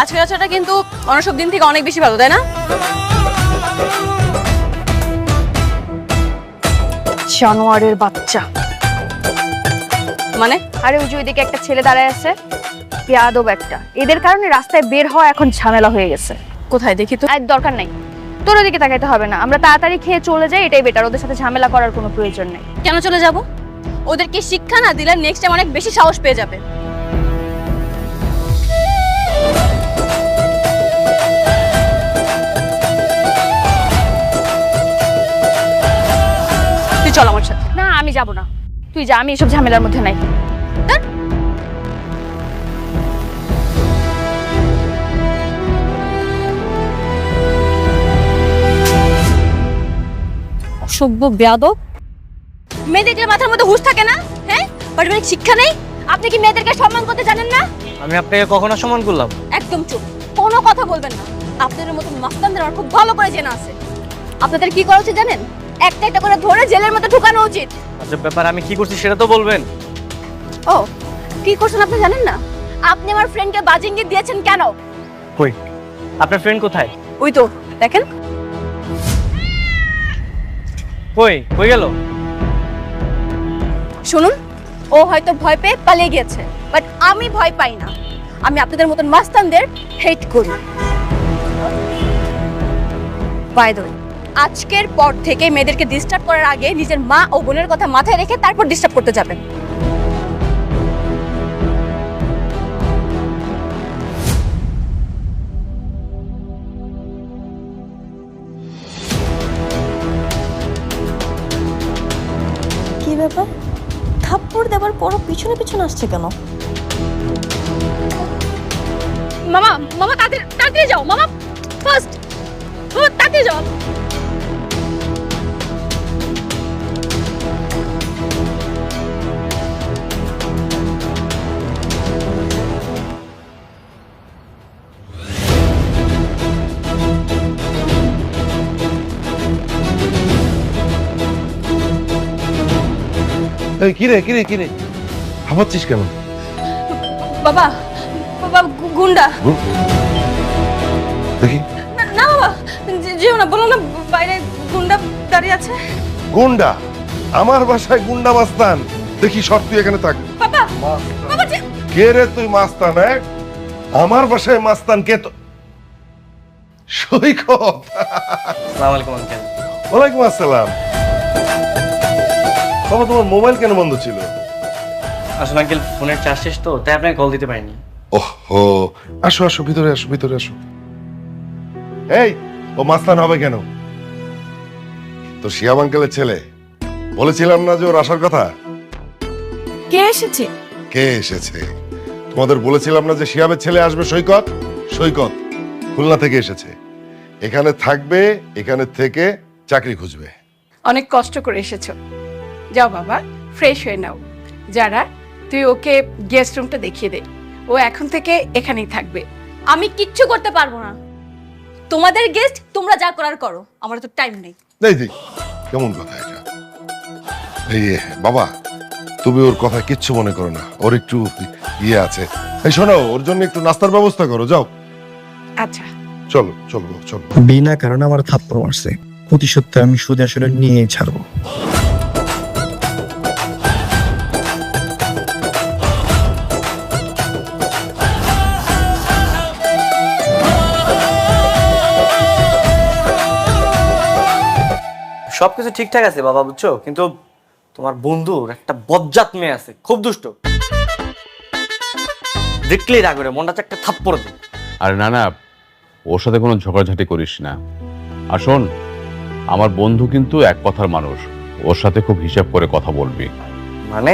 আজকের আচারটা কিন্তু অন্য সব দিন থেকে অনেক বেশি ভালো, তাই না? জানোয়ারের বাচ্চা। মানে আরে ওই যে ওইদিকে একটা ছেলে দাঁড়ায় আছে, বেয়াদব একটা। এদের কারণে রাস্তায় বের হওয়া এখন ঝামেলা হয়ে গেছে। কোথায় দেখি তো? আর দরকার নাই, তোর ওদিকে তাকাইতে হবে না। আমরা তাড়াতাড়ি খেয়ে চলে যাই, এটাই বেটার। ওদের সাথে ঝামেলা করার কোনো প্রয়োজন নেই। কেন চলে যাব? ওদেরকে শিক্ষা না দিলে নেক্সট টাইম অনেক বেশি সাহস পেয়ে যাবে। তুই চল আমার সাথে। না আমি যাব না, তুই যা, আমি এসব ঝামেলার মধ্যে নাই। ধ্যাৎ। অসভ্য বেয়াদব। মেয়েদের মাথার মধ্যে হুঁশ থাকে না? হ্যাঁ, পারিবারিক শিক্ষা নেই। আপনি কি মেয়েদেরকে সম্মান করতে জানেন না? আমি আপনাকে কখনো সম্মান করলাম? একদম চুপ, কোনো কথা বলবেন না। আপনাদের মতো মাস্তানদের আমার খুব ভালো করে জানা আছে। আপনাদের কি করা উচিত জানেন? একটা একটা করে ধরে জেলের মধ্যে ঢুকানো উচিত। আচ্ছা, ব্যাপার আমি কি করছি সেটা তো বলবেন। ও, কি করছেন আপনি জানেন না? আপনি আমার ফ্রেন্ডকে বাজে ইঙ্গিত দিয়েছেন কেন? কই আপনার ফ্রেন্ড কোথায়? ওই তো দেখেন। কই কই গেল? শুনুন, ও হয়তো ভয় পেয়ে পালিয়ে গেছে, বাট আমি ভয় পাই না। আমি আপনাদের মতন মাস্তানদের হেট করি। বাই দ্য ওয়ে, আজকের পর থেকে মেয়েদেরকে ডিস্টার্ব করার আগে নিজের মা ও বোনের কথা মাথায় রেখে তারপর ডিস্টার্ব করতে যাবেন। কি ব্যাপার, থাপ্পড় দেবার পরও পিছনে পিছনে আসছে কেন? মামা মামা তাড়াতাড়ি তাড়াতাড়ি যাও মামা, ফার্স্ট মামা তাড়াতাড়ি যাও। এই কিরে কিরে কিরে হাঁপাচ্ছিস কেন? বাবা বাবা গুন্ডা। দেখি। না না বাবা, যেও না, বলো না বাইরে গুন্ডা দাঁড়িয়ে আছে। গুন্ডা? আমার বাসায় গুন্ডা মাস্তান? দেখি সর, তুই এখানে থাক। বাবা বাবা কে রে তুই মাস্তান? আমার বাসায় মাস্তান কে? তো সৈকত। আসসালামু আলাইকুম আঙ্কেল। ওয়ালাইকুম আসসালাম। বাবা তোমার মোবাইল কেন বন্ধ ছিল? আসলে আঙ্কেল ফোনের চার্জ শেষ তো, তাই আপনাকে কল দিতে পারিনি। ওহো, আসো আসো, ভিতরে আসো, ভিতরে আসো। এই, ও মাস্তান হবে কেন? তো শিয়াব আঙ্কেলের ছেলে। বলেছিলাম না যে ওর আসার কথা? কে এসেছে? কে এসেছে? তোমাদের বলেছিলাম না যে শিয়াবের ছেলে আসবে? সৈকত। সৈকত খুলনা থেকে এসেছে, এখানে থাকবে, এখানে থেকে চাকরি খুঁজবে। অনেক কষ্ট করে এসেছো, যাও বাবা ফ্রেশ হয়ে নাও। যারা, তুই ওকে গেস্ট রুমটা দেখিয়ে দে, ও এখন থেকে এখানেই থাকবে। আমি কিচ্ছু করতে পারবো না। তোমাদের গেস্ট, তোমরা যা করার করো, আমার তো টাইম নেই। এই যে কেমন কথা এটা? এই বাবা, তুমি ওর কথা কিচ্ছু মনে করো না, ওর একটু ইয়ে আছে। এই শোনো, ওর জন্য একটু নাস্তার ব্যবস্থা করো, যাও। আচ্ছা চলো চলো চলো। বিনা কারণে আমার থাপ্পড় মারছে, প্রতিশোধ আমি সুদে আসলে নিয়ে ছাড়বো। সবকিছু ঠিকঠাক আছে বাবা, বুঝছো, কিন্তু তোমার বন্ধুর একটা বজ্জাত মেয়ে আছে, খুব দুষ্ট। দেখলেই রাগ করে, মনটা একটা থাপ্পড় দিই। আরে না না, ওর সাথে কোনো ঝগড়াঝাটি করিস না। আর শোন, আমার বন্ধু কিন্তু এক কথার মানুষ, ওর সাথে খুব হিসাব করে কথা বলবি। মানে?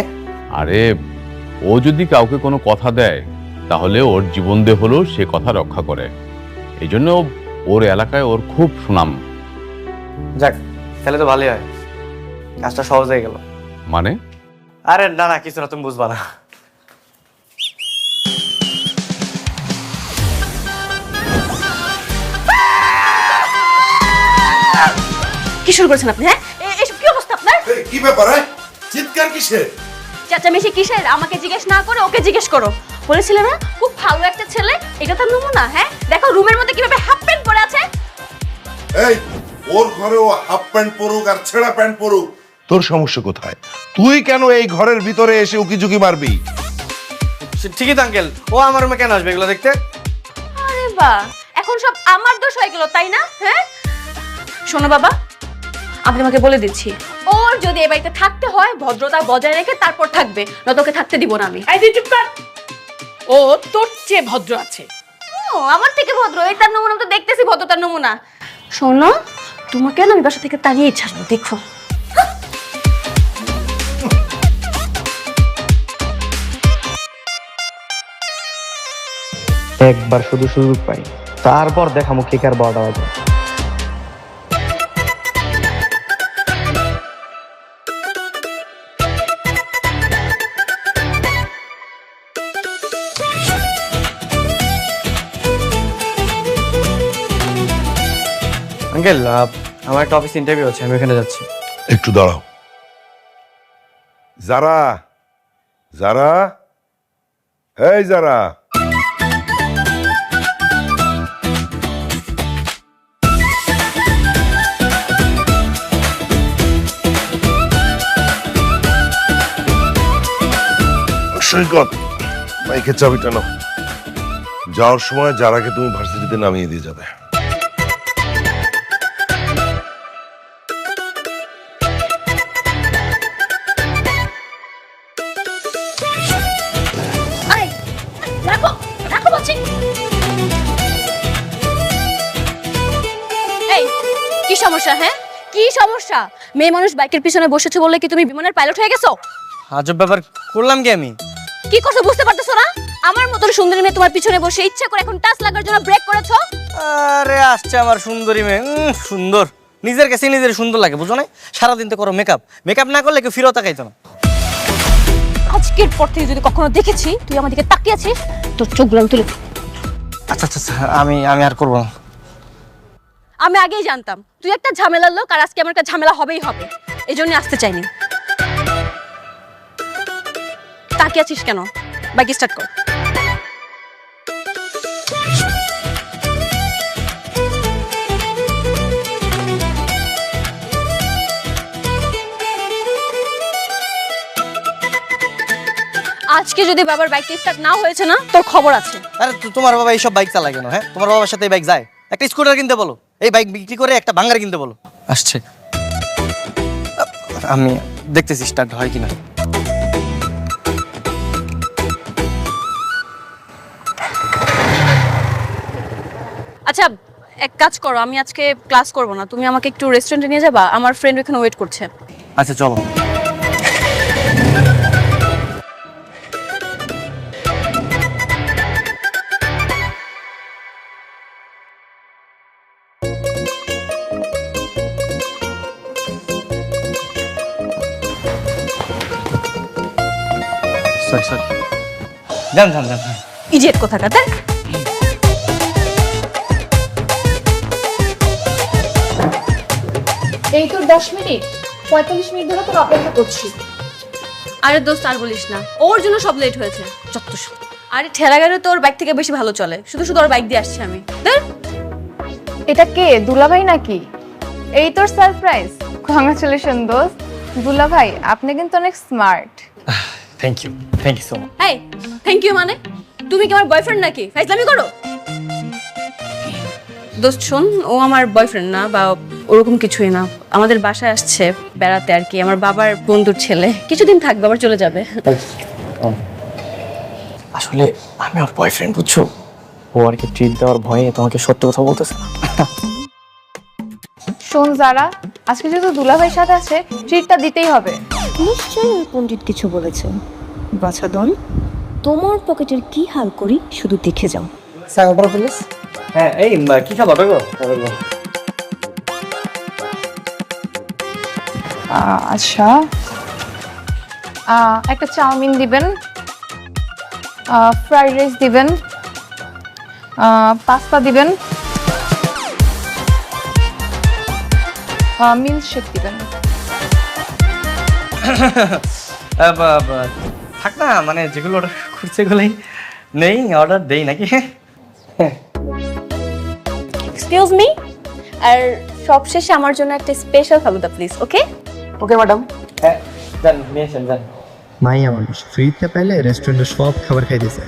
আরে ও যদি কাউকে কোনো কথা দেয়, তাহলে ওর জীবন দিয়ে হলেও সে কথা রক্ষা করে। এই জন্য ওর এলাকায় ওর খুব সুনাম। যাক, তাহলে তো ভালোই হয়, কাজটা সহজ হয়ে গেল। মানে? আরে না না, কিছু না, তুমি বুঝবা না। কি শুরু করেছেন আপনি? হ্যাঁ, এসব কি অবস্থা আপনার? কি ব্যাপার? চিৎকার কিসের? চেঁচামেচি কিসের? আমাকে জিজ্ঞেস না করে ওকে জিজ্ঞেস করো। বলেছিলে না খুব ভালো একটা ছেলে, এটা তার নমুনা। হ্যাঁ দেখো রুমের মধ্যে কিভাবে হাফ প্যান্ট পরে আছে। এই ওর ঘরে ও হাফ প্যান্ট পরুক আর ছেঁড়া প্যান্ট পরুক, তোর সমস্যা কোথায়? তুই কেন এই ঘরের ভিতরে এসে উকিঝুঁকি মারবি? ঠিকই তো আঙ্কেল, ও আমার রুমে কেন আসবে এগুলো দেখতে? আরে বাহ, এখন সব আমার দোষ হয়ে গেল তাই না? হ্যাঁ শোনো বাবা, আমি তোমাকে বলে দিচ্ছি, ওর যদি এই বাড়িতে থাকতে হয় ভদ্রতা বজায় রেখে তারপর থাকবে, নয়তো ওকে থাকতে দিব না আমি। এই তুই চুপ কর। ও তোর চেয়ে ভদ্র আছে। ও আমার থেকে ভদ্র, এই তার নমুনা তো দেখতেছি ভদ্রতার নমুনা। শোনো তোমাকে না আমি বাসা থেকে তাড়িয়ে ছাড়বো, দেখো। একবার শুধু সুযোগ পাই, তারপর দেখামো কে কার 12টা বাজে। আঙ্কেল আমার একটা অফিস ইন্টারভিউ আছে, আমি ওখানে যাচ্ছি। একটু দাঁড়াও। যারা যারা এই যারা, সৈকত বাইকের চাবিটা নাও। যাওয়ার সময় যারাকে তুমি ভার্সিটিতে নামিয়ে দিয়ে যাবে। আরে রাখো রাখো বলছি। এই কি সমস্যা? হ্যাঁ কি সমস্যা? মেয়ে মানুষ বাইকের পিছনে বসেছে বলে কি তুমি বিমানের পাইলট হয়ে গেছো? আজব ব্যাপার করলাম কি আমি? কি করছো বুঝতে পারতেছো না? আমার মতন সুন্দরী মেয়ে তোমার পিছনে বসে ইচ্ছা করে এখন টাচ লাগার জন্য ব্রেক করেছো। আরে আসছে আমার সুন্দরী মেয়ে, সুন্দর, নিজের কাছে নিজের সুন্দর লাগে, বুঝো না? সারাদিন তো করো মেকআপ, মেকআপ না করলে কেউ ফিরেও তাকাইতো না। আজকের পর থেকে যদি কখনো দেখেছি তুই আমার দিকে তাকিয়ে আছিস তোর চোখগুলো আমি তুলে। আচ্ছা আচ্ছা আচ্ছা, আমি আর করবো না। আমি আগেই জানতাম তুই একটা ঝামেলার লোক, আর আজকে আমার একটা ঝামেলা হবেই হবে, এই জন্য আসতে চাইনি। তাকিয়ে আছিস কেন? বাইক স্টার্ট কর। আজকে যদি বাবার বাইক স্টার্ট না হয়েছে না তোর খবর আছে। আরে তোমার বাবা এইসব বাইক চালায় কেন? হ্যাঁ তোমার বাবার সাথে এই বাইক যায়? একটা স্কুটার কিনতে বলো, এই বাইক বিক্রি করে একটা ভাঙ্গার কিনতে বলো। আসছে, আমি দেখতেছি স্টার্ট হয় কিনা। আচ্ছা এক কাজ করো, আমি আজকে ক্লাস করব না, তুমি আমাকে একটু রেস্টুরেন্টে নিয়ে যাবা, আমার ফ্রেন্ড ওখানে ওয়েট করছে। আচ্ছা চলো। সরি সরি, যান যান যান। ইডিয়েট কোথাকার। দেখ এই তোর 10 মিনিট 45 মিনিট ধরে তোর অপেক্ষা করছি। আরে দোস্ত আর বলিস না, ওর জন্য সব লেট হয়েছে। যত্তসব। আরে ঠেলা গাড়ি তোর বাইক থেকে বেশি ভালো চলে, শুধু শুধু ওর বাইক দিয়ে আসছি আমি। দেখ এটা কে, দুলাভাই নাকি? এই তোর সারপ্রাইজ। কংগ্রাচুলেশন দোস্ত। দুলাভাই আপনি কিন্তু অনেক smart. Thank you so much. এই থ্যাংক ইউ মানে? তুমি কি আমার বয়ফ্রেন্ড নাকি? ফাইজলামি করো। দোস্ত শোন, ও আমার বয়ফ্রেন্ড না বা ওরকম কিছুই না, আমাদের বাসায় আসছে বেড়াতে আর কি, আমার বাবার বন্ধুর ছেলে, কিছুদিন থাকবে আবার চলে যাবে। আসলে আমি ওর বয়ফ্রেন্ড, বুঝছো? ও আর কি ট্রিট দেওয়ার ভয়ে তোমাকে সত্য কথা বলতেছে না। শোন যারা, আজকে যেহেতু দুলাভাইয়ের সাথে আছে ট্রিটটা দিতেই হবে। নিশ্চয়ই ওই পণ্ডিত কিছু বলেছেন। বাছাদন, তোমার পকেটের কি হাল করি শুধু দেখে যাও। Sir order please. হ্যাঁ এই কি খাবার গো? আচ্ছা একটা চাউমিন দিবেন, ফ্রাইড রাইস দিবেন, পাস্তা দিবেন, মিল্কশেক দিবেন। থাক না, মানে যেগুলো অর্ডার করছে এগুলোই নেই অর্ডার দেই নাকি? এক্সকিউজ মি, আর সবশেষে আমার জন্য একটা special falooda please, okay? Okay madam. হ্যাঁ যান, নিয়ে আসেন যান। মাই মানুষ ফ্রিতে পাইলে রেস্টুরেন্টে সব খাবার খাইতেছে,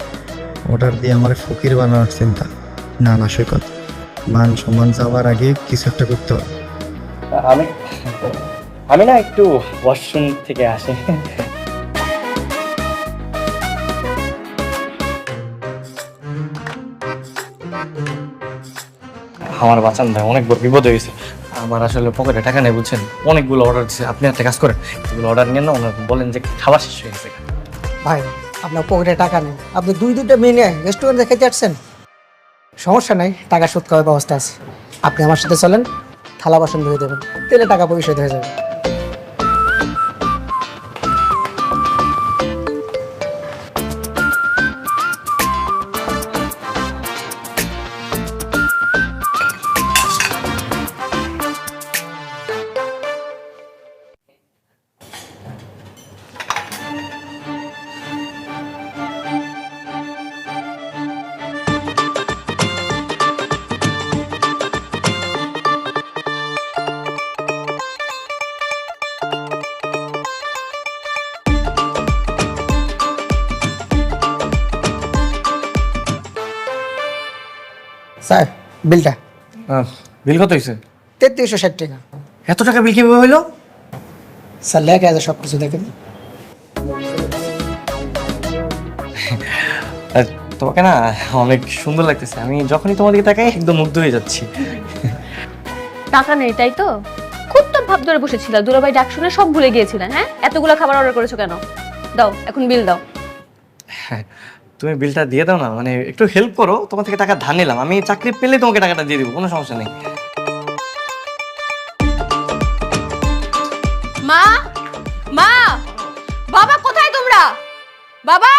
অর্ডার দিয়ে আমার ফকির বানানোর চিন্তা। না না সৈকত, মান সম্মান যাওয়ার আগে কিছু একটা করতে হবে। আমি না একটু ওয়াশরুম থেকে আসি। আমার বাঁচান ভাই, অনেক বড় বিপদ হয়ে গেছে। আমার আসলে পকেটে টাকা নেই বুঝছেন, অনেকগুলো অর্ডার দিচ্ছে। আপনি একটা কাজ করেন, এগুলো অর্ডার নিয়ে না ওনার বলেন যে খাবার শেষ হয়ে গেছে। ভাই আপনার পকেটে টাকা নেই, আপনি দুইটা মেয়ে রেস্টুরেন্টে খেতে যাচ্ছেন, সমস্যা নাই, টাকা শোধ করার ব্যবস্থা আছে। আপনি আমার সাথে চলেন, থালা বাসন ধুয়ে দেবেন, তেলে টাকা পরিশোধ হয়ে যাবে। স্যার বিলটা। বিল কত হয়েছে? 3360 টাকা। এত টাকা বিল কিভাবে হইলো? স্যার লেখা আছে সব কিছু, দেখেন। তোমাকে না অনেক সুন্দর লাগতেছে, আমি যখনই তোমার দিকে তাকাই একদম মুগ্ধ হয়ে যাচ্ছি। টাকা নেই তাই তো? খুব তো ভাব ধরে বসেছিল, দুলাভাই ডাক শুনে সব ভুলে গিয়েছিলেন। হ্যাঁ, এতগুলো খাবার অর্ডার করেছো কেন? দাও এখন বিল দাও। হ্যাঁ, তুমি বিলটা দিয়ে দাও না, মানে একটু হেল্প করো। তোমার থেকে টাকা ধার নিলাম, আমি চাকরি পেলে তোমাকে টাকাটা দিয়ে দিব, কোনো সমস্যা নেই। মা, মা, বাবা কোথায় তোমরা? বাবা,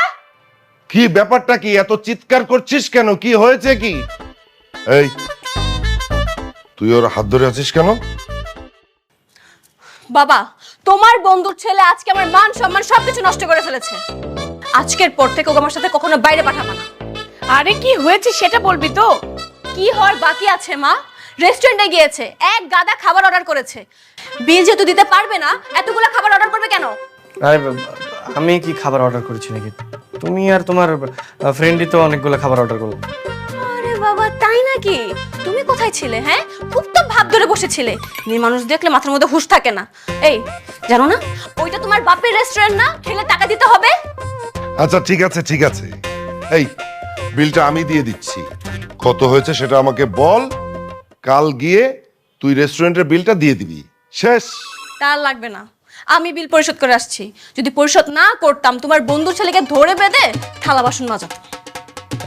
কি ব্যাপারটা কি? এত চিৎকার করছিস কেন? কি হয়েছে কি? এই তুই ওর হাত ধরে আছিস কেন? বাবা, তোমার বন্ধুর ছেলে আজকে আমার মান সম্মান সবকিছু নষ্ট করে ফেলেছে। আজকের পর থেকে ওকে আমার সাথে কখনো বাইরে পাঠাবো না। আরে কি হয়েছে সেটা বলবি তো? কি হওয়ার বাকি আছে মা? রেস্টুরেন্টে গিয়েছে, এক গাদা খাবার অর্ডার করেছে। বিল যেহেতু দিতে পারবে না, এতগুলো খাবার অর্ডার করবে কেন? আরে আমি কি খাবার অর্ডার করেছি নাকি? তুমি আর তোমার ফ্রেন্ডই তো অনেকগুলো খাবার অর্ডার করলো। আরে বাবা, তাই নাকি? তুমি কোথায় ছিলে? হ্যাঁ, খুব তো ভাব ধরে বসেছিলে। মেয়ে মানুষ দেখলে মাথার মধ্যে হুঁশ থাকে না। এই জানো না, ওইটা তোমার বাপের রেস্টুরেন্ট না, খেলে টাকা দিতে হবে। আচ্ছা ঠিক আছে ঠিক আছে, এই বিলটা আমি দিয়ে দিচ্ছি। কত হয়েছে সেটা আমাকে বল, কাল গিয়ে তুই রেস্টুরেন্টের বিলটা দিয়ে দিবি, শেষ। তার লাগবে না, আমি বিল পরিশোধ করে আসছি। যদি পরিশোধ না করতাম, তোমার বন্ধুর ছেলেকে ধরে বেঁধে থালা বাসন মাজাতো।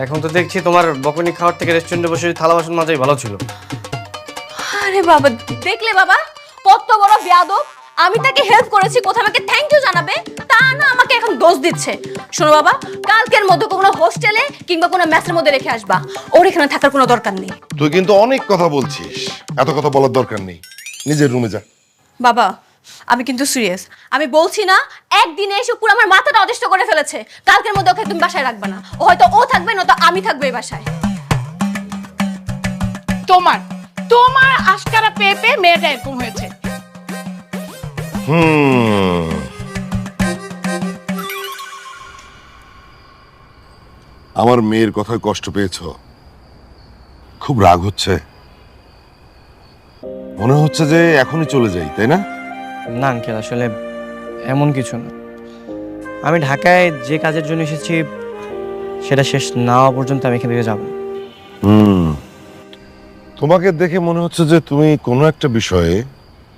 এখন তো দেখছি তোমার বকুনি খাওয়ার থেকে রেস্টুরেন্টে বসে থালা বাসন মাজাই ভালো ছিল। আরে বাবা, দেখলে বাবা কত বড় বেয়াদব। আমি তাকে হেল্প করেছি, কোথাও আমাকে থ্যাংক ইউ জানাবে, তা না আমাকে এখন দোষ দিচ্ছে। শোনো বাবা, কালকের মধ্যে কোনো হোস্টেলে কিংবা কোনো মেসের মধ্যে রেখে আসবা। ওর এখানে থাকার কোনো দরকার নেই। তুই কিন্তু অনেক কথা বলছিস, এত কথা বলার দরকার নেই, নিজের রুমে যা। বাবা, আমি কিন্তু সিরিয়াস। আমি বলছি না, একদিনে এসে পুরো আমার মাথাটা অতিষ্ঠ করে ফেলেছে। কালকের মধ্যে ওকে তুমি বাসায় রাখবে না। ও হয়তো ও থাকবে, নয়তো আমি থাকবো এই বাসায়। তোমার তোমার আশকারা পেয়ে পেয়ে মেয়েটা এরকম হয়েছে। আমার মেয়ের কথায় কষ্ট পেয়েছো? খুব রাগ হচ্ছে? মনে হচ্ছে যে এখনই চলে যাই, তাই না? না আঙ্কেল, আসলে এমন কিছু না। আমি ঢাকায় যে কাজের জন্য এসেছি সেটা শেষ না হওয়া পর্যন্ত আমি এখান থেকে যাব না। তোমাকে দেখে মনে হচ্ছে যে তুমি কোনো একটা বিষয়ে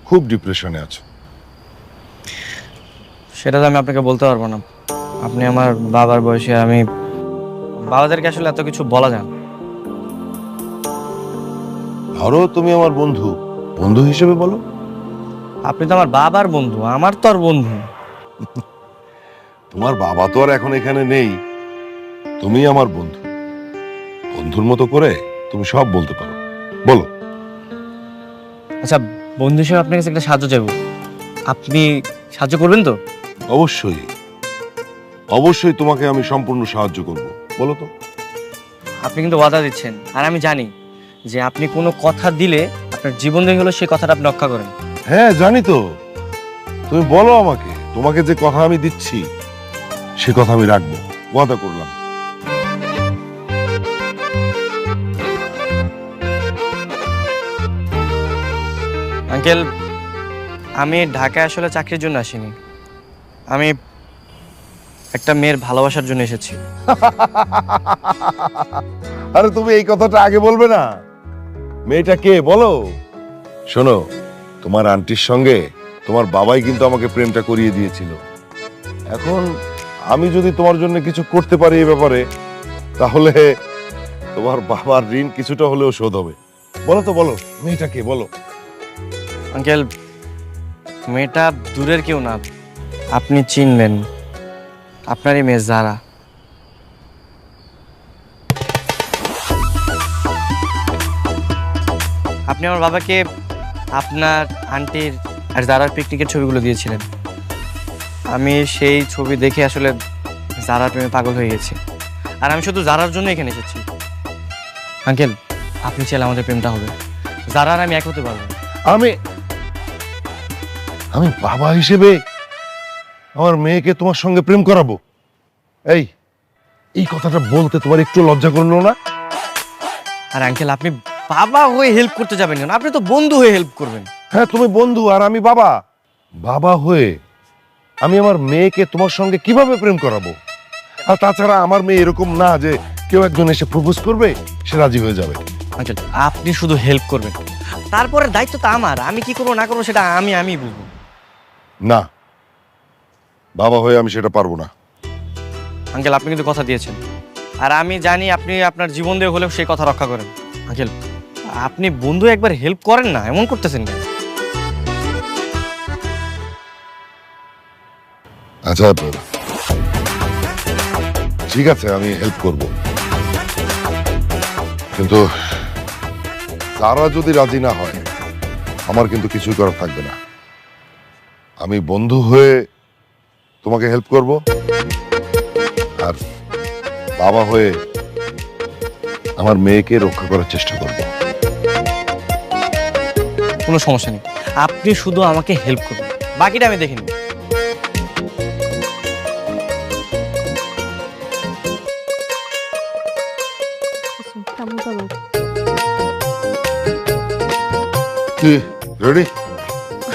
খুব ডিপ্রেশনে আছো। সেটা তো আমি আপনাকে বলতে পারবো না। আপনি আমার বাবার বয়সী, আর আমি বাবাদেরকে আসলে এত কিছু বলা যায় না। ধরো তুমি আমার বন্ধু, বন্ধু হিসেবে বলো। আপনি তো আমার বাবার বন্ধু, আমার তো আর বন্ধু। তোমার বাবা তো আর এখন এখানে নেই, তুমি আমার বন্ধু। বন্ধুর মতো করে তুমি সব বলতে পারো, বলো। আচ্ছা, বন্ধু হিসেবে আপনার কাছে একটা সাহায্য চাইবো, আপনি সাহায্য করবেন তো? অবশ্যই অবশ্যই তোমাকে আমি সম্পূর্ণ সাহায্য করব। বলো তো। আপনি কিন্তু ওয়াদা দিচ্ছেন, আর আমি জানি যে আপনি কোনো কথা দিলে আপনার জীবন দিয়ে হলো সেই কথাটা আপনি রক্ষা করেন। হ্যাঁ জানি তো, তুমি বলো আমাকে, তোমাকে যে কথা আমি দিচ্ছি সে কথা আমি রাখবো, ওয়াদা করলাম। আঙ্কেল, আমি ঢাকায় আসলে চাকরির জন্য আসিনি, আমি একটা মেয়ের ভালোবাসার জন্য এসেছি। আরে তুমি এই কথাটা আগে বলবে না? মেয়েটা কে বলো? শোনো, তোমার আন্টির সঙ্গে তোমার বাবাই কিন্তু আমাকে প্রেমটা করিয়ে দিয়েছিল। এখন আমি যদি তোমার জন্য কিছু করতে পারি এই ব্যাপারে, তাহলে তোমার বাবার ঋণ কিছুটা হলেও শোধ হবে। বলো তো, বলো মেয়েটা কে বলো। আঙ্কেল, মেয়েটা দূরের কেউ না, আপনি চিনবেন, আপনারই মেয়ে যারা। আপনি আমার বাবাকে আপনার আন্টির আর জারার পিকনিকের ছবিগুলো দিয়েছিলেন। আমি সেই ছবি দেখে আসলে জারার প্রেমে পাগল হয়ে গেছি, আর আমি শুধু জারার জন্য এখানে এসেছি। আঙ্কেল, আপনি চাইলে আমাদের প্রেমটা হবে, জারা আর আমি এক হতে পারবো। আমি আমি বাবা হিসেবে আমার মেয়েকে তোমার সঙ্গে প্রেম করাবো? এই কথাটা বলতে তোমার একটু লজ্জা করলো না? আর আঙ্কেল, আপনি বাবা হয়ে হেল্প করতে যাবেন কেন? আপনি তো বন্ধু হয়ে হেল্প করবেন। হ্যাঁ, তুমি বন্ধু আর আমি বাবা। বাবা হয়ে আমি আমার মেয়েকে তোমার সঙ্গে কিভাবে প্রেম করাবো? আর তাছাড়া আমার মেয়ে এরকম না যে কেউ একজন এসে প্রপোজ করবে সে রাজি হয়ে যাবে। আঙ্কেল, আপনি শুধু হেল্প করবেন, তারপরে দায়িত্ব তো আমার। আমি কি করবো না করবো সেটা আমি বুঝবো। না, বাবা হয়ে আমি সেটা পারবো না। আঙ্কেল, আপনি কিন্তু কথা দিয়েছেন, আর আমি জানি আপনি আপনার জীবন দিয়ে হলেও সেই কথা রক্ষা করেন। আঙ্কেল, আপনি বন্ধু একবার হেল্প করেন না, এমন করতেছেন কেন? আচ্ছা ঠিক আছে, আমি হেল্প করব, কিন্তু তারা যদি রাজি না হয় আমার কিন্তু কিছুই করার থাকবে না। আমি বন্ধু হয়ে তোমাকে হেল্প করব, আর বাবা হয়ে আমার মেয়েকে রক্ষা করার চেষ্টা করব। কোনো সমস্যা নেই, আপনি শুধু আমাকে হেল্প করবেন, বাকিটা আমি দেখে নিব। তুই রেডি?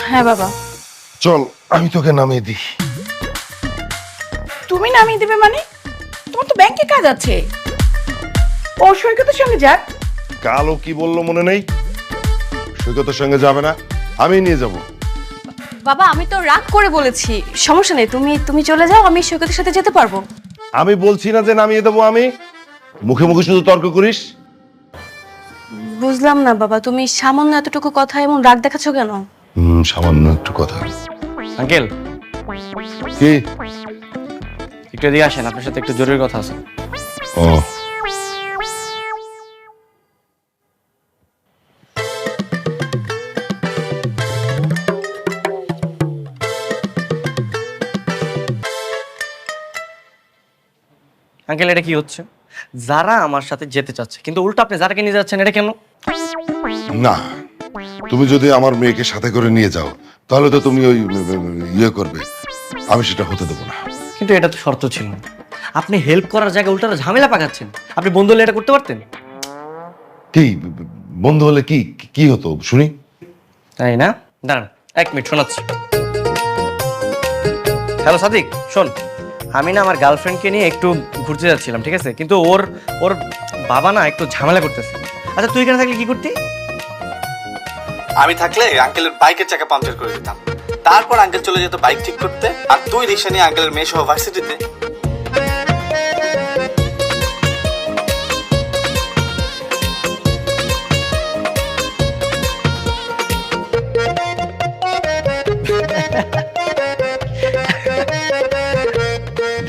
হ্যাঁ বাবা। চল আমি তোকে নামিয়ে দিই। তুমি নামিয়ে দেবে মানে? তোমার তো ব্যাংকে কাজ আছে। ও সৈকতের সঙ্গে যাক। কালো কি বললো মনে নেই? সৈকতের সঙ্গে যাবে না, আমি নিয়ে যাব। বাবা, আমি তো রাগ করে বলেছি, সমস্যা নেই, তুমি চলে যাও, আমি সৈকতের সাথে যেতে পারবো। আমি বলছি না যে নামিয়ে দেবো, আমি মুখে মুখে শুধু তর্ক করিস। বুঝলাম না বাবা, তুমি সামান্য এতটুকু কথা এমন রাগ দেখাচ্ছ কেন? সামান্য একটু কথা। আঙ্কেল, কি? একটু এদিকে আসেন, আপনার সাথে একটু জরুরি কথা আছে। ও, আঙ্কেল, এটা কি হচ্ছে? যারা আমার সাথে যেতে চাচ্ছে, কিন্তু উল্টো আপনি যারাকে নিয়ে যাচ্ছেন, এটা কেন? না, তুমি যদি আমার মেয়েকে সাথে করে নিয়ে যাও তাহলে তো তুমি ওই ইয়ে করবে, আমি সেটা হতে দেবো না। কিন্তু এটা তো শর্ত ছিল না। আপনি হেল্প করার জায়গায় উল্টো ঝামেলা পাকাচ্ছেন। আপনি বন্ধু হলে এটা করতে পারতেন। কি বন্ধু হলে কি কি হতো শুনি? তাই না? দাঁড়ান 1 মিনিট শোনাচ্ছি। হ্যালো সাদিক, শোন, আমি না আমার গার্লফ্রেন্ডকে নিয়ে একটু ঘুরতে যাচ্ছিলাম, ঠিক আছে? কিন্তু ওর বাবা না একটু ঝামেলা করতেছে। আচ্ছা, তুই এখানে থাকলে কি করতি? আমি থাকলে আঙ্কেলের বাইকের চাকা পাংচার করে দিতাম, তারপর আঙ্কেল চলে যেত বাইক ঠিক করতে, আর তুই রিক্সা নিয়ে আঙ্কেলের মেয়ে সহ ভার্সিটিতে।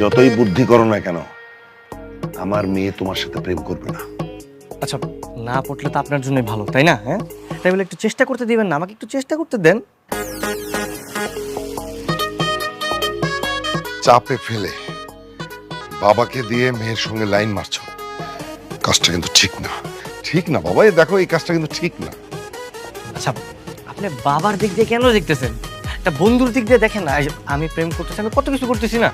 যতই বুদ্ধি করো না কেন, আমার মেয়ে তোমার সাথে প্রেম করবে না। আচ্ছা, না পড়লে তো আপনার জন্যই ভালো, তাই না? হ্যাঁ, তাই বলে একটু চেষ্টা করতে দিবেন না? আমাকে একটু চেষ্টা করতে দেন। চাপে ফেলে বাবাকে দিয়ে মেয়ের সঙ্গে লাইন মারছো, কাজটা কিন্তু ঠিক না। ঠিক না বাবা, এই দেখো এই কাজটা কিন্তু ঠিক না। আচ্ছা, আপনি বাবার দিক দিয়ে কেন দেখতেছেন? একটা বন্ধুর দিক দিয়ে দেখেন না। এই যে আমি প্রেম করতেছি, আমি কত কিছু করতেছি না।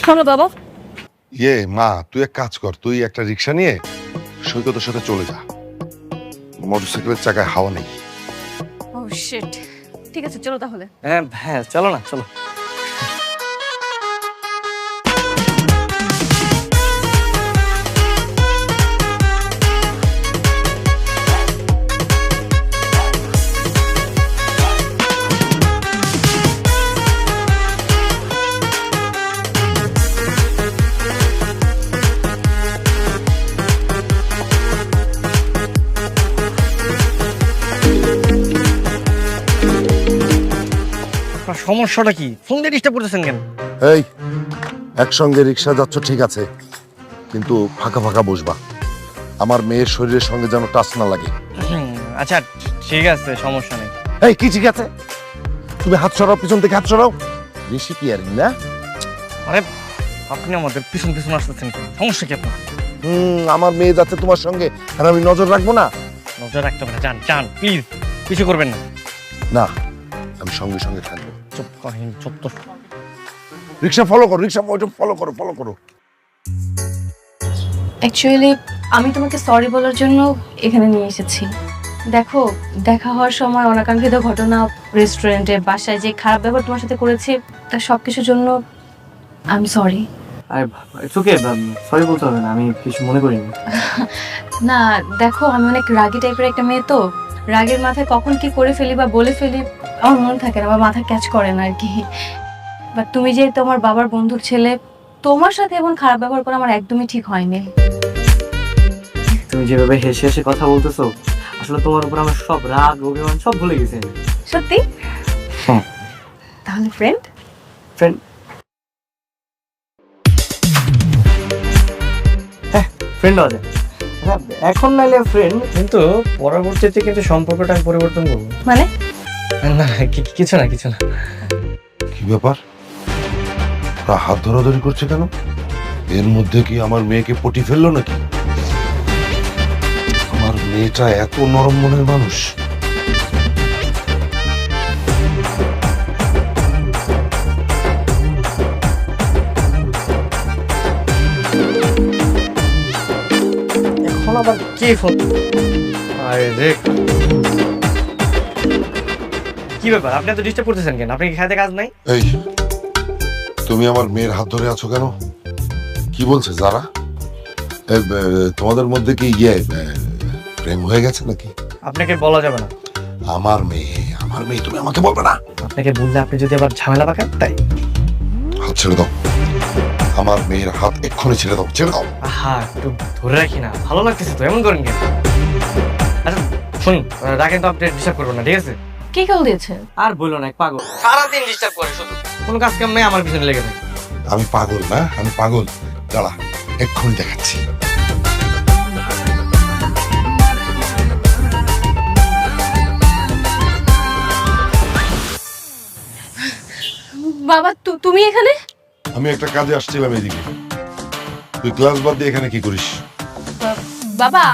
শোনো বাবা, মা তুই এক কাজ কর, তুই একটা রিক্সা নিয়ে সৈকতের সাথে চলে যা। মোটরসাইকেলের চাকায় হাওয়া নেই। ও শিট, ঠিক আছে চলো তাহলে। হ্যাঁ হ্যাঁ, চলো না, চলো। সমস্যাটা কি? ফোন দিয়ে ডিস্টার্ব করতেছেন কেন? এই একসঙ্গে রিক্সা যাচ্ছ ঠিক আছে, কিন্তু ফাঁকা ফাঁকা বসবা। আমার মেয়ের শরীরের সঙ্গে যেন টাচ না লাগে। আচ্ছা ঠিক আছে, সমস্যা নেই। এই কি ঠিক আছে? তুমি হাত সরাও, পিছন থেকে হাত সরাও। বেশি কি আর না? আরে আপনি আমাদের পিছন পিছন আসতেছেন কেন? সমস্যা কি আপনার? আমার মেয়ে যাচ্ছে তোমার সঙ্গে, আর আমি নজর রাখবো না? নজর রাখতে হবে না, যান যান প্লিজ, কিছু করবেন না। না, আমি সঙ্গে সঙ্গে থাকবো। চুপ করেন, চুপ তো। রিক্সা ফলো করো, রিক্সা ফলো করো, ফলো করো। অ্যাকচুয়ালি আমি তোমাকে সরি বলার জন্য এখানে নিয়ে এসেছি। দেখো, দেখা হওয়ার সময় অনাকাঙ্ক্ষিত ঘটনা, রেস্টুরেন্টে, বাসায় যে খারাপ ব্যবহার তোমার সাথে করেছি, তার সব কিছুর জন্য আমি সরি। আরে ইটস ওকে, সরি বলতে হবে না, আমি কিছু মনে করিনি। না দেখো, আমি অনেক রাগী টাইপের একটা মেয়ে, তো রাগের মাথায় কখন কি করে ফেলি বা বলে ফেলি আমার মনে থাকে না, বা মাথা ক্যাচ করে না আর কি। বাট তুমি যে তোমার বাবার বন্ধুর ছেলে, তোমার সাথে এমন খারাপ ব্যবহার করা আমার একদমই ঠিক হয়নি। তুমি যেভাবে হেসে হেসে কথা বলতেছো, আসলে তোমার উপর আমার সব রাগ অভিমান সব ভুলে গেছে। সত্যি? তাহলে ফ্রেন্ড? ফ্রেন্ড, হ্যাঁ ফ্রেন্ড হওয়া যায়। এখন নাইলে ফ্রেন্ড, কিন্তু পরবর্তীতে কিন্তু সম্পর্কটা আমি পরিবর্তন করবো। মানে? না কিছু না, কিছু না। কি ব্যাপার, ওরা হাত ধরাধরি করছে কেন? এর মধ্যে কি আমার মেয়েকে পটি ফেললো নাকি? আমার মেয়েটা এত নরম মনের মানুষ। এখন আবার কে ফোন? আরে রে, কি ব্যাপার, আপনি এত ডিস্টার্ব করতেছেন কেন? আপনি কি খেতে কাজ নাই? এই তুমি আমার মেয়ের হাত ধরে আছো কেন? কি বলছে যারা? তোমাদের মধ্যে কি প্রেম হয়ে গেছে নাকি? আপনাকে বলা যাবে না। আমার মেয়ে তুমি আমাকে বলবে না? আপনাকে বললে আপনি যদি আবার ঝামেলা পাকান, তাই। হাত ছেড়ে দাও, আমার মেয়ের হাত এক্ষুনি ছেড়ে দাও, ছেড়ে দাও। আহা, একটু ধরে রাখি না, ভালো লাগতেছে তো, এমন করেন কেন? আচ্ছা শুনুন, রাখেন তো, আপনি ডিস্টার্ব করবেন না, ঠিক আছে? কে কল দিয়েছে? আর বললো না, পাগল সারাদিন ডিস্টার্ব করে, শুধু কোনো কাজ কাম নেই, আমার পিছনে লেগে থাকে। আমি পাগল না, আমি পাগল। দাঁড়া, এক্ষুনি দেখাচ্ছি। বাবা তুমি এখানে? আমি একটা কাজে আসছিলাম এদিকে। তুই ক্লাস বাদ দিয়ে এখানে কি করিস? বাবা,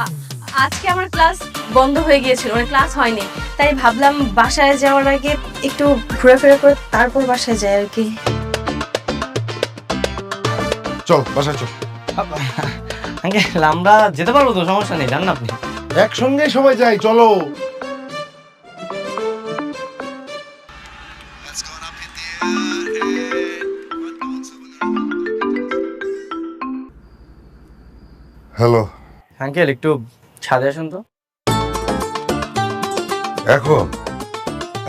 আজকে আমার ক্লাস বন্ধ হয়ে গিয়েছিল, মানে ক্লাস হয়নি, তাই ভাবলাম বাসায় যাওয়ার আগে একটু ঘোরাফেরা করে তারপর বাসায় যাই আর কি। চল বাসায় চল। আঙ্কেল আমরা যেতে পারবো তো, সমস্যা নেই, জান না আপনি। একসঙ্গে সবাই যাই, চলো। হ্যালো আঙ্কেল, একটু ছাদে আসুন তো। এখন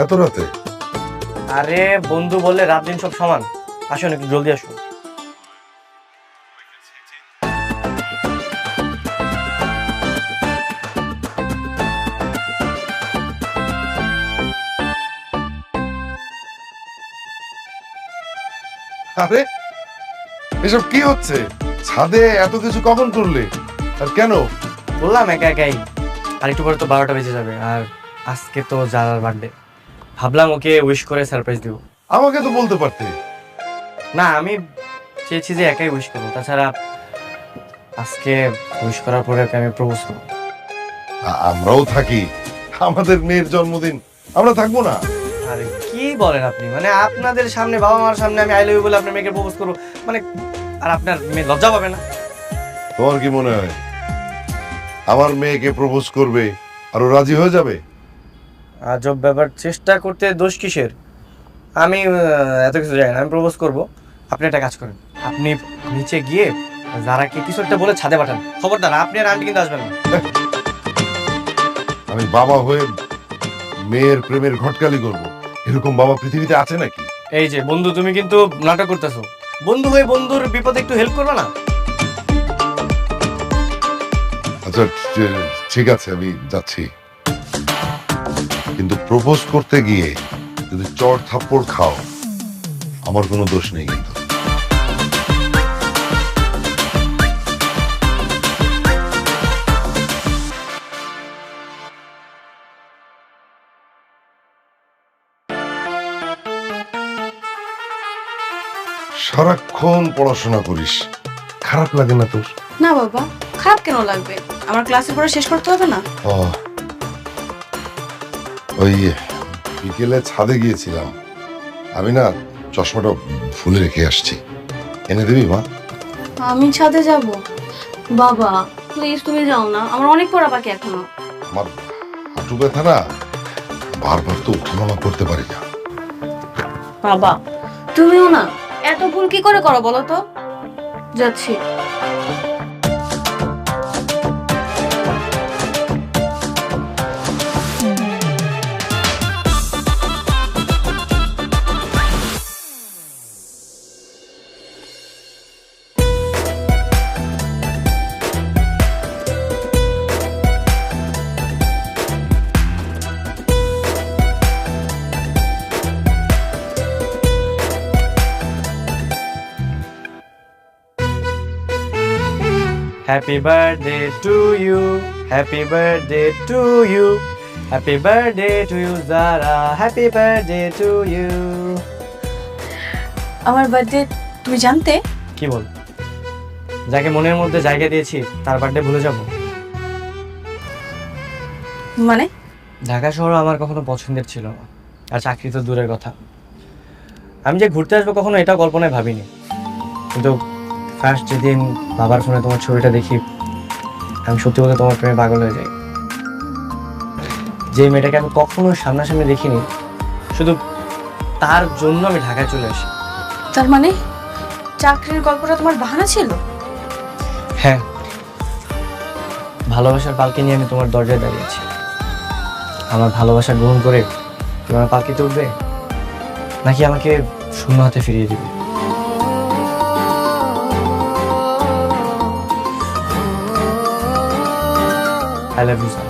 এত রাতে? আরে বন্ধু বললে রাত দিন সব সমান, আসুন একটু জলদি আসুন। আরে এসব কি হচ্ছে? ছাদে এত কিছু কখন করলে, আর কেন? বললাম একা একাই, আর একটু পরে তো 12টা বেজে যাবে, আর আজকে তো জারার বার্থডে, ভাবলাম ওকে উইশ করে সারপ্রাইজ দিব। আমাকে তো বলতে পারতে। না, আমি চেয়েছি যে একাই উইশ করবো। তাছাড়া আজকে উইশ করার পরে ওকে আমি প্রপোজ করবো। আমরাও থাকি, আমাদের মেয়ের জন্মদিন, আমরা থাকবো না? আরে কি বলেন আপনি, মানে আপনাদের সামনে, বাবা মার সামনে আমি আই লাভ ইউ বলে আপনার মেয়েকে প্রপোজ করবো, মানে আর আপনার মেয়ে লজ্জা পাবে না? তোমার কি মনে হয় আমার মেয়েকে প্রপোজ করবে আর ও রাজি হয়ে যাবে? আজব ব্যাপার, চেষ্টা করতে দোষ কিসের? আমি এত কিছু জানি না, আমি প্রপোজ করবো। আপনি একটা কাজ করেন, আপনি নিচে গিয়ে যারাকে কিছু একটা বলে ছাদে পাঠান। খবরদার আপনি আর আন্টি কিন্তু আসবেন না। আমি বাবা হয়ে মেয়ের প্রেমের ঘটকালি করব, এরকম বাবা পৃথিবীতে আছে নাকি? এই যে বন্ধু, তুমি কিন্তু নাটক করতেছো। বন্ধু হয়ে বন্ধুর বিপদে একটু হেল্প করবে না? আচ্ছা ঠিক আছে, আমি যাচ্ছি, কিন্তু প্রপোজ করতে গিয়ে যদি চড় থাপ্পড় খাও, আমার কোনো দোষ নেই কিন্তু। সারাক্ষণ পড়াশোনা করিস, খারাপ লাগে না তোর? না বাবা, খারাপ কেন লাগবে? আমার ক্লাসে পড়া শেষ করতে হবে না? ওই বিকেলে ছাদে গিয়েছিলাম, আমি না চশমাটা ভুলে রেখে আসছি, এনে দিবি মা? আমি ছাদে যাব? বাবা প্লিজ তুমি যাও না, আমার অনেক পড়া বাকি এখনো। আমার হাঁটু ব্যথা না, বারবার তো উঠানামা করতে পারি না। বাবা তুমিও না, এত ভুল কি করে করো বলো তো? যাচ্ছি। Happy birthday to you, happy birthday to you, happy birthday to you Zara, happy birthday to you. আমার বার্থডে তুমি জানতে? কি বল, যাকে মনের মধ্যে জায়গা দিয়েছি তার বার্থডে ভুলে যাব? মানে? ঢাকা শহর আমার কখনো পছন্দের ছিল না, আর চাকরি তো দূরের কথা। আমি যে ঘুরতে আসবো কখনো এটাও কল্পনায় ভাবিনি, কিন্তু ফার্স্ট যেদিন বাবার ফোনে তোমার ছবিটা দেখি, আমি সত্যি বলতে তোমার প্রেমে পাগল হয়ে যাই। যে মেয়েটাকে আমি কখনো সামনাসামনি দেখিনি, শুধু তার জন্য আমি ঢাকায় চলে আসি। তার মানে চাকরির গল্পটা তোমার বাহানা ছিল? হ্যাঁ, ভালোবাসার পালকি নিয়ে আমি তোমার দরজায় দাঁড়িয়েছি। আমার ভালোবাসা গ্রহণ করে তুমি আমার পালকিতে উঠবে, নাকি আমাকে শূন্য হাতে ফিরিয়ে দিবে? I love you, son.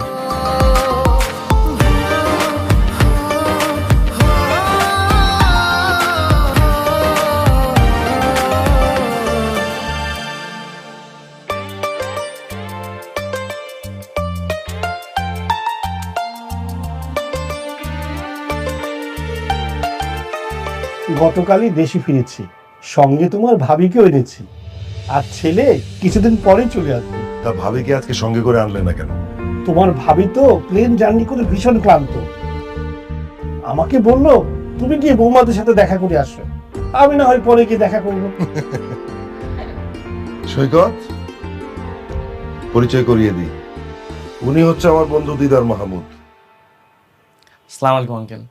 গতকালই দেশে ফিরেছি, সঙ্গে তোমার ভাবিকেও এনেছি, আর ছেলে কিছুদিন পরেই চলে আসবে। তা ভাবিকে আজকে সঙ্গে করে আনলে না কেন? তোমার ভাবি তো প্লেন জার্নি করে ভীষণ ক্লান্ত, আমাকে বললো তুমি গিয়ে বৌমাদের সাথে দেখা করে আসো, আমি না হয় পরে গিয়ে দেখা করবো। সৈকত, পরিচয় করিয়ে দিই, উনি হচ্ছে আমার বন্ধু দিদার মাহমুদ। আসসালামু আলাইকুম আঙ্কেল।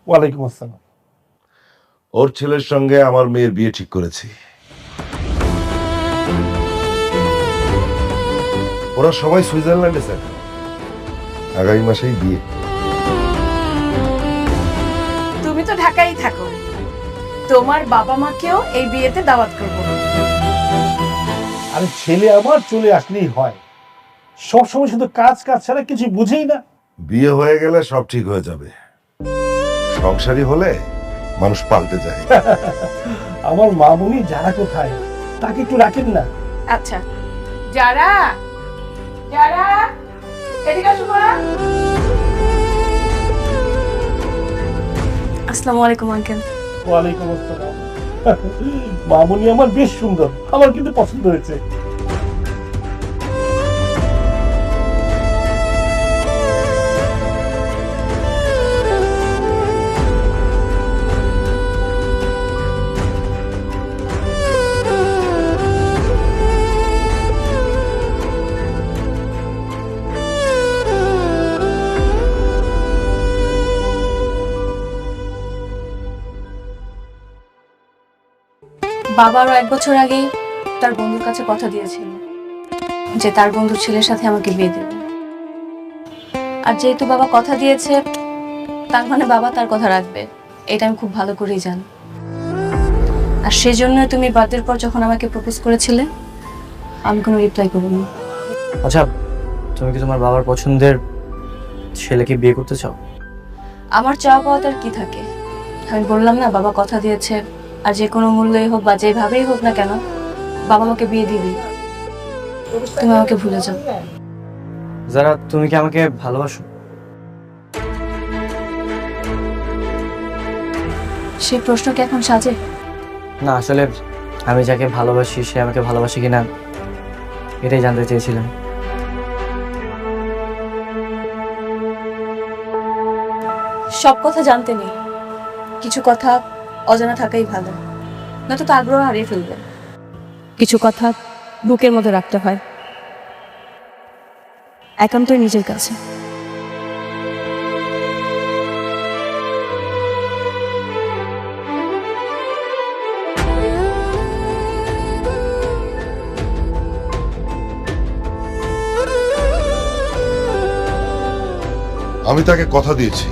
ওয়ালাইকুম আসসালাম। ওর ছেলের সঙ্গে আমার মেয়ের বিয়ে ঠিক করেছি। ওরা সবাই সুইজারল্যান্ডে স্যার, আগামী মাসেই বিয়ে। তুমি তো ঢাকায় থাকো, তোমার বাবা মাকেও এই বিয়েতে দাওয়াত করবো। আরে ছেলে আমার চলে আসলেই হয়, সবসময় শুধু কাজ কাজ ছাড়া কিছু বুঝেই না। বিয়ে হয়ে গেলে সব ঠিক হয়ে যাবে, সংসারী হলে মানুষ পাল্টে যায়। আমার মামুনি যারা কোথায়, তাকে একটু রাখেন না? আচ্ছা, যারা যারা এদিকে আসো মা। আসসালামু আলাইকুম আঙ্কেল। ওয়ালাইকুম আসসালাম। মামুনি আমার বেশ সুন্দর, আমার কিন্তু পছন্দ হয়েছে। বাবা আরো 1 বছর আগেই তার বন্ধুর কাছে কথা দিয়েছিল যে তার বন্ধুর ছেলের সাথে আমাকে বিয়ে দেবে। আর যেহেতু বাবা কথা দিয়েছে, তার মানে বাবা তার কথা রাখবে, এটা আমি খুব ভালো করেই জানি। আর সেজন্য তুমি বার্থডের পর যখন আমাকে প্রপোজ করেছিলে, আমি কোনো রিপ্লাই করিনি। আচ্ছা, তুমি কি তোমার বাবার পছন্দের ছেলেকে বিয়ে করতে চাও? আমার চাওয়া পাওয়া তার কি থাকে? আমি বললাম না, বাবা কথা দিয়েছে, আর যে কোনো মূল্যই হোক বা যেভাবেই হোক না কেন, বাবা আমাকে বিয়ে দিবি। তুমি আমাকে ভুলে যাও। যারা, তুমি কি আমাকে ভালোবাসো? সে প্রশ্ন কি এখন সাজে? না, আসলে আমি যাকে ভালোবাসি সে আমাকে ভালোবাসে কিনা এটাই জানতে চেয়েছিলাম। সব কথা জানতে নেই, কিছু কথা অজানা থাকাই ভালো, নয়তো তো আগ্রহ হারিয়ে ফেলবে। কিছু কথা বুকের মধ্যে রাখতে হয়, একান্তই নিজের কাছে। আমি তাকে কথা দিয়েছি,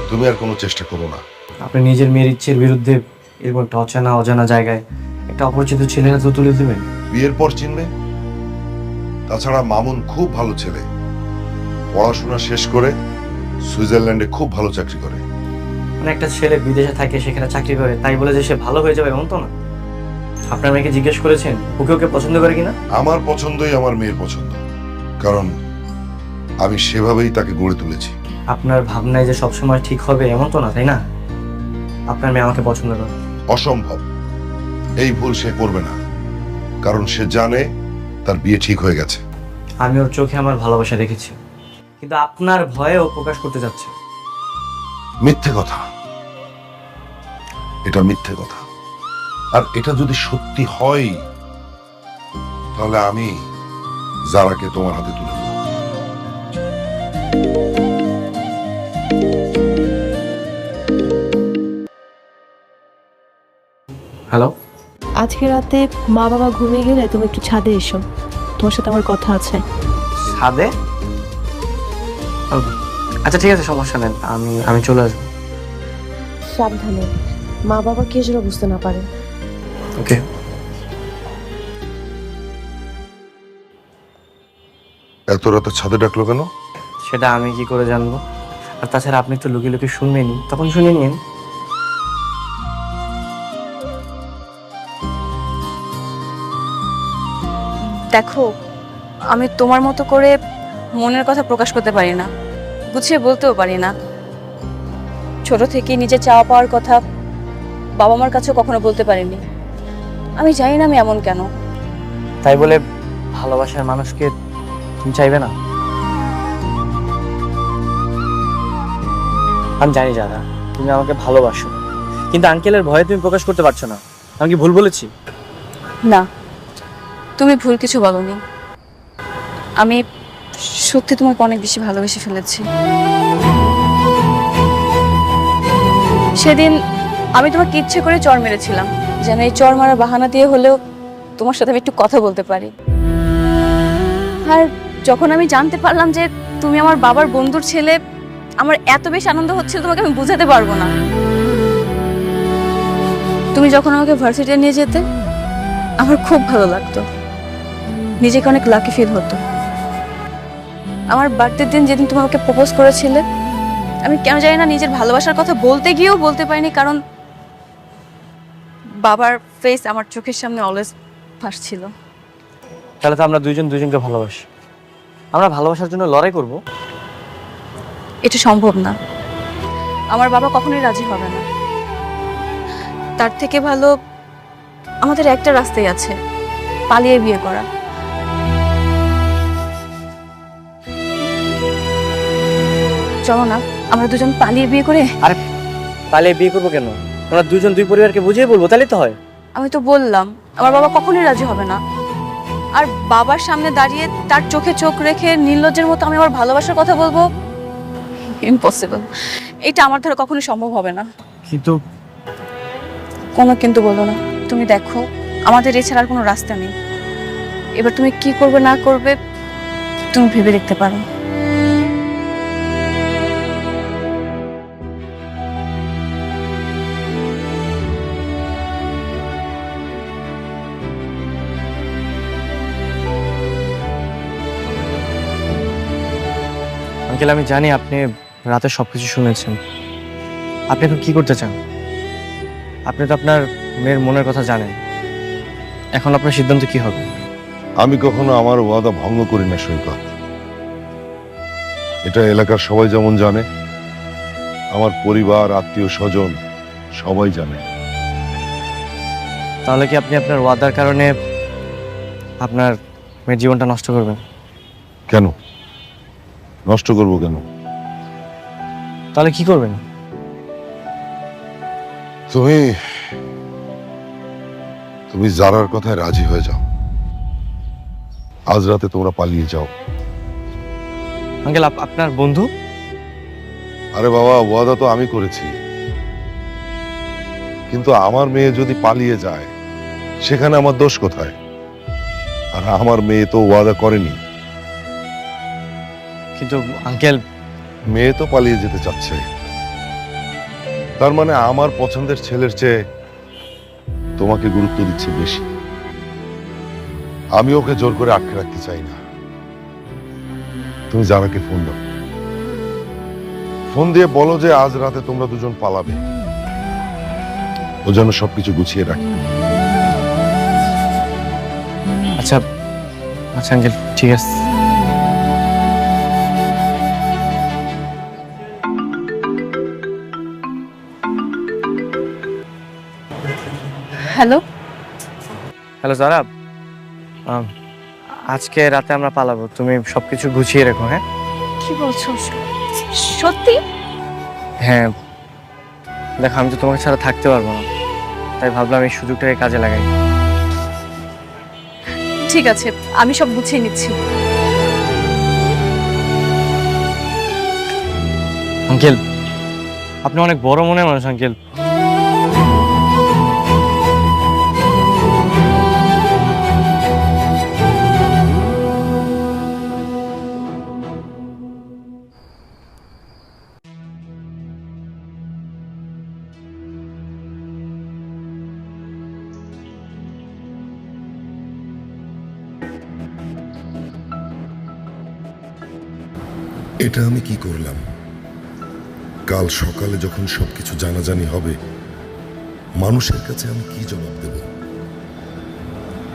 তুমি আর কোনো চেষ্টা করো না। আপনি নিজের মেয়ের ইচ্ছের বিরুদ্ধে এরকম একটা অজানা জায়গায় একটা অপরিচিত ছেলের হাতে তুলে দেবেন? বিয়ের পর চিনবে। তাছাড়া মামুন খুব ভালো ছেলে, পড়াশোনা শেষ করে সুইজারল্যান্ডে খুব ভালো চাকরি করে। মানে একটা ছেলে বিদেশে থাকে, সেখানে চাকরি করে, তাই বলে যে সে ভালো হয়ে যাবে এমন তো না। আপনার মেয়েকে জিজ্ঞেস করেছেন ওকে ওকে পছন্দ করে কিনা? আমার পছন্দই আমার মেয়ের পছন্দ, কারণ আমি সেভাবেই তাকে গড়ে তুলেছি। আপনার ভাবনায় যে সবসময় ঠিক হবে এমন তো না, তাই না? আপনার মেয়ে আমাকে পছন্দ করে। অসম্ভব, এই ভুল সে করবে না, কারণ সে জানে তার বিয়ে ঠিক হয়ে গেছে। আমি ওর চোখে আমার ভালোবাসা দেখেছি, কিন্তু আপনার ভয়ে ও প্রকাশ করতে যাচ্ছে। মিথ্যে কথা, এটা মিথ্যে কথা। আর এটা যদি সত্যি হয়, তাহলে আমি যারাকে তোমার হাতে তুলে দেব। হ্যালো, আজকে রাতে মা বাবা ঘুমিয়ে গেলে তুমি একটু ছাদে এসো, তোমার সাথে আমার কথা আছে। ছাদে? আচ্ছা ঠিক আছে, সমস্যা নেই, আমি চলে আসবো। সাবধানে, মা বাবা কে যেন বুঝতে না পারে। ওকে। এত রাতে ছাদে ডাকলো কেন? সেটা আমি কি করে জানবো? আর তাছাড়া আপনি তো লুকিয়ে লুকিয়ে শুনবেনই, তখন শুনে নিন। দেখো, আমি তোমার মতো করে মনের কথা প্রকাশ করতে পারি না, গুছিয়ে বলতেও পারি না। ছোট থেকে নিজে চাওয়া পাওয়ার কথা বাবা মার কাছেও কখনো বলতে পারিনি। আমি জানি না আমি এমন কেন। তাই বলে ভালোবাসার মানুষকে তুমি চাইবে না? আমি জানি যারা, তুমি আমাকে ভালোবাসো, কিন্তু আঙ্কেলের ভয়ে তুমি প্রকাশ করতে পারছো না। আমি কি ভুল বলেছি? না, তুমি ভুল কিছু বলনি। আমি সত্যি তোমাকে অনেক বেশি ভালোবেসে ফেলেছি। সেদিন আমি তোমাকে ইচ্ছে করে চড় মেরেছিলাম, যেন এই চড় মারা বাহানা দিয়ে হলেও তোমার সাথে আমি একটু কথা বলতে পারি। আর যখন আমি জানতে পারলাম যে তুমি আমার বাবার বন্ধুর ছেলে, আমার এত বেশি আনন্দ হচ্ছিল তোমাকে আমি বুঝাতে পারবো না। তুমি যখন আমাকে ভার্সিটিতে নিয়ে যেতে আমার খুব ভালো লাগতো, নিজেকে অনেক লাকি ফিল হতো। আমার বার্থডের দিন যেদিন তুমি আমাকে প্রপোজ করেছিলে, আমি কেন জানি না নিজের ভালোবাসার কথা বলতে গিয়েও বলতে পারিনি, কারণ বাবার ফেস আমার চোখের সামনে অলওয়েজ ভাসছিল। তাহলে তো আমরা দুইজন দুইজনকে ভালোবাসি, আমরা ভালোবাসার জন্য লড়াই করব। এটা সম্ভব না, আমার বাবা কখনোই রাজি হবে না। তার থেকে ভালো আমাদের একটা রাস্তাই আছে, পালিয়ে বিয়ে করা। চলো না আমরা দুজন পালিয়ে বিয়ে করে। আরে পালিয়ে বিয়ে করবো কেন? আমরা দুজন দুই পরিবারকে বুঝিয়ে বলবো, তাহলেই তো হয়। আমি তো বললাম আমার বাবা কখনোই রাজি হবে না। আর বাবার সামনে দাঁড়িয়ে তার চোখে চোখ রেখে নির্লজ্জের মতো আমি আমার ভালোবাসার কথা বলবো, ইম্পসিবল। এটা আমার দ্বারা কখনোই সম্ভব হবে না। কিন্তু কোনো কিন্তু বলো না, তুমি দেখো আমাদের এছাড়া আর কোনো রাস্তা নেই। এবার তুমি কি করবে না করবে তুমি ভেবে দেখতে পারো। আঙ্কেল, আমি জানি আপনি রাতে সবকিছু শুনেছেন। আপনি এখন কি করতে চান? আপনি তো আপনার মেয়ের মনের কথা জানেন। এখন আপনার সিদ্ধান্ত কি হবে? আমি কখনো আমার ওয়াদা ভঙ্গ করি না সৈকত। এটা এলাকার সবাই যেমন জানে, আমার পরিবার, আত্মীয় স্বজন সবাই জানে। তাহলে কি আপনি আপনার ওয়াদার কারণে আপনার মেয়ের জীবনটা নষ্ট করবেন? কেন নষ্ট করব কেন? তাহলে কি করবেন? তুমি জারার কথায় রাজি হয়ে যাও। আজ রাতে তোমরা পালিয়ে যাও। আঙ্কেল, আপনার বন্ধু? আরে বাবা, ওয়াদা তো আমি করেছি, কিন্তু আমার মেয়ে যদি পালিয়ে যায় সেখানে আমার দোষ কোথায়? আর আমার মেয়ে তো ওয়াদা করেনি। কিন্তু আঙ্কেল, মেয়ে তো পালিয়ে যেতে চাচ্ছে, তার মানে আমার পছন্দের ছেলের চেয়ে তোমাকে গুরুত্ব দিচ্ছে বেশি। আমি ওকে জোর করে আটকে রাখতে চাই না। তুমি জারাকে ফোন দাও, ফোন দিয়ে বলো যে আজ রাতে তোমরা দুজন পালাবে, ও যেন সবকিছু গুছিয়ে রাখে। আচ্ছা আচ্ছা আঙ্কেল, ঠিক আছে। হ্যালো হ্যালো জারা, আজকে রাতে আমরা পালাবো। তুমি সবকিছু গুছিয়ে রেখো। হ্যাঁ? কি বলছো? সত্যি? হ্যাঁ, দেখো আমি তো তোমাকে ছাড়া থাকতে পারবো না, তাই ভাবলাম এই সুযোগটাকে কাজে লাগাই। ঠিক আছে, আমি সব গুছিয়ে নিচ্ছি। আঙ্কেল, আপনি অনেক বড় মনের মানুষ আঙ্কেল। এটা আমি কি করলাম? কাল সকালে যখন সবকিছু জানাজানি হবে, মানুষের কাছে আমি কি জবাব দেব?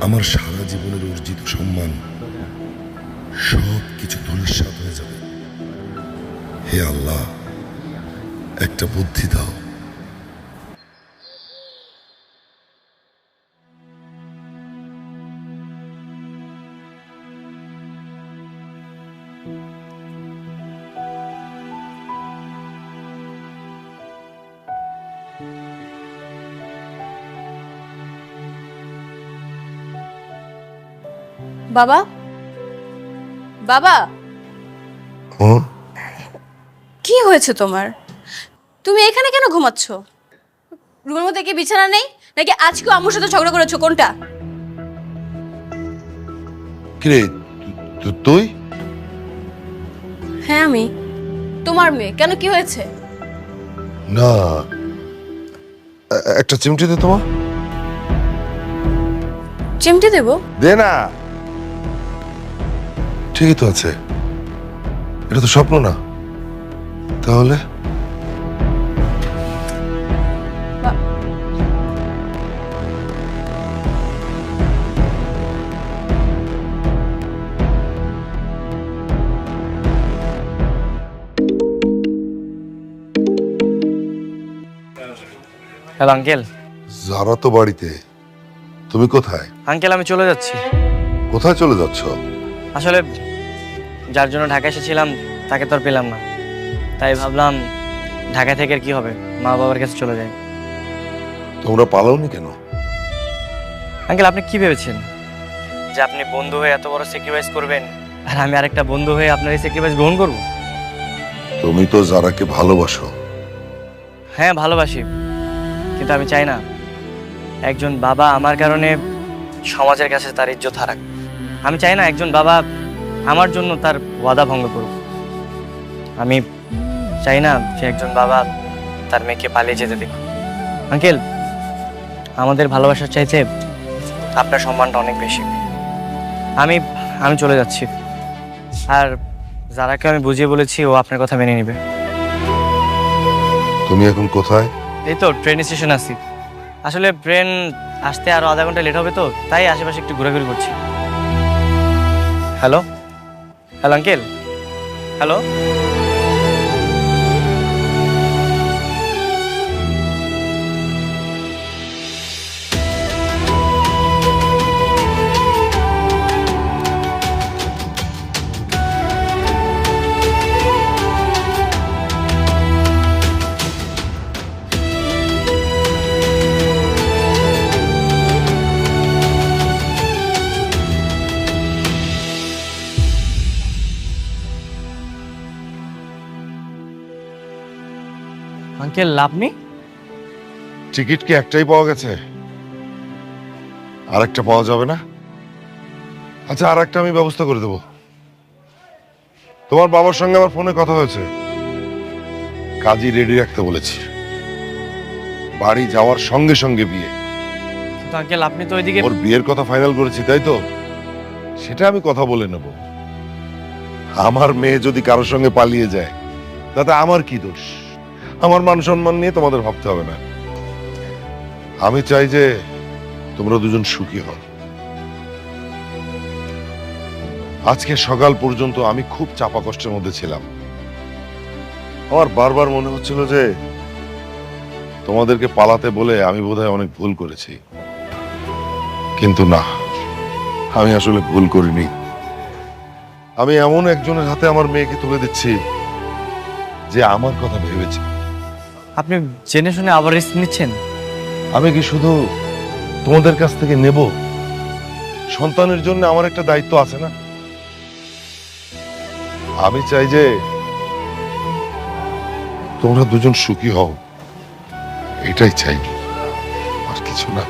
আমার সারা জীবনের অর্জিত সম্মান সব কিছু ধূলিসাৎ হয়ে যাবে। হে আল্লাহ, একটা বুদ্ধি দাও। বাবা, বাবা, কি হয়েছে তোমার? তুমি এখানে কেন ঘুমাচ্ছ? রুমের মধ্যে কি বিছানা নেই নাকি আজকেও আম্মুর সাথে ঝগড়া করেছো? কোনটা? কিরে তুই? হ্যাঁ আমি তোমার মেয়ে। কেন, কি হয়েছে? না, একটা চিমটি দে তোমার। চিমটি দেবো? দে না। ঠিকই তো আছে, এটা তো স্বপ্ন না। তাহলে হ্যালো আঙ্কেল, যারা তো বাড়িতে, তুমি কোথায়? আঙ্কেল আমি চলে যাচ্ছি। কোথায় চলে যাচ্ছ? আসলে যার জন্য ঢাকা এসেছিলাম তাকে তো আর পেলাম না, তাই ভাবলাম ঢাকা থেকে আর কি হবে, মা বাবার কাছে চলে যাই। তোমরা পালাওনি কেন? আঙ্কেল আপনি কি ভেবেছেন যে আপনি বন্ধু হয়ে এত বড় স্যাক্রিফাইস করবেন আর আমি আরেকটা বন্ধু হয়ে আপনার এই স্যাক্রিফাইস গ্রহণ করব? তুমি তো যারাকে ভালোবাসো। হ্যাঁ ভালোবাসি, কিন্তু আমি চাই না একজন বাবা আমার কারণে সমাজের কাছে তার ইজ্জত হারাক। আমি চাই না একজন বাবা আমার জন্য তার ওয়াদা ভঙ্গ করুক। আমি চাই না যে একজন বাবা তার মেয়েকে পালিয়ে যেতে দেখুক। আঙ্কেল আমাদের ভালোবাসার চাইতে আপনার সম্মানটা অনেক বেশি। আমি আমি চলে যাচ্ছি, আর যারাকে আমি বুঝিয়ে বলেছি ও আপনার কথা মেনে নেবে। তুমি এখন কোথায়? এই তো ট্রেন স্টেশন আছি। আসলে ট্রেন আসতে আরো আধা ঘন্টা লেট হবে, তো তাই আশেপাশে একটু ঘোরাঘুরি করছি। Hello hello uncle, hello. Uncle আপনি? টিকিট কি একটাই পাওয়া গেছে? আরেকটা পাওয়া যাবে না? আচ্ছা আর একটা আমি ব্যবস্থা করে দেব। তোমার বাবার সঙ্গে আমার ফোনে কথা হয়েছে, কাজী রেডি রাখতে বলেছি। বাড়ি যাওয়ার সঙ্গে সঙ্গে বিয়ে। কিন্তু আঙ্কেল আপনি তো ওইদিকে। ওর বিয়ের কথা ফাইনাল করেছি তাই তো, সেটা আমি কথা বলে নেব। আমার মেয়ে যদি কারোর সঙ্গে পালিয়ে যায় তাতে আমার কি দোষ? আমার মান সম্মান নিয়ে তোমাদের ভাবতে হবে না। আমি চাই যে তোমরা দুজন সুখী হও। আজকে সকাল পর্যন্ত আমি খুব চাপা কষ্টের মধ্যে ছিলাম। আমার বারবার মনে হচ্ছিল যে তোমাদেরকে পালাতে বলে আমি বোধহয় অনেক ভুল করেছি, কিন্তু না, আমি আসলে ভুল করিনি। আমি এমন একজনের হাতে আমার মেয়েকে তুলে দিচ্ছি যে আমার কথা ভেবেছে। আপনি জেনে শুনে আবার রিস্ক নিচ্ছেন? আমি কি শুধু তোমাদের কাছ থেকে নেব? সন্তানের জন্য আমার একটা দায়িত্ব আছে না? আমি চাই যে তোমরা দুজন সুখী হও, এটাই চাই, আর কিছু না।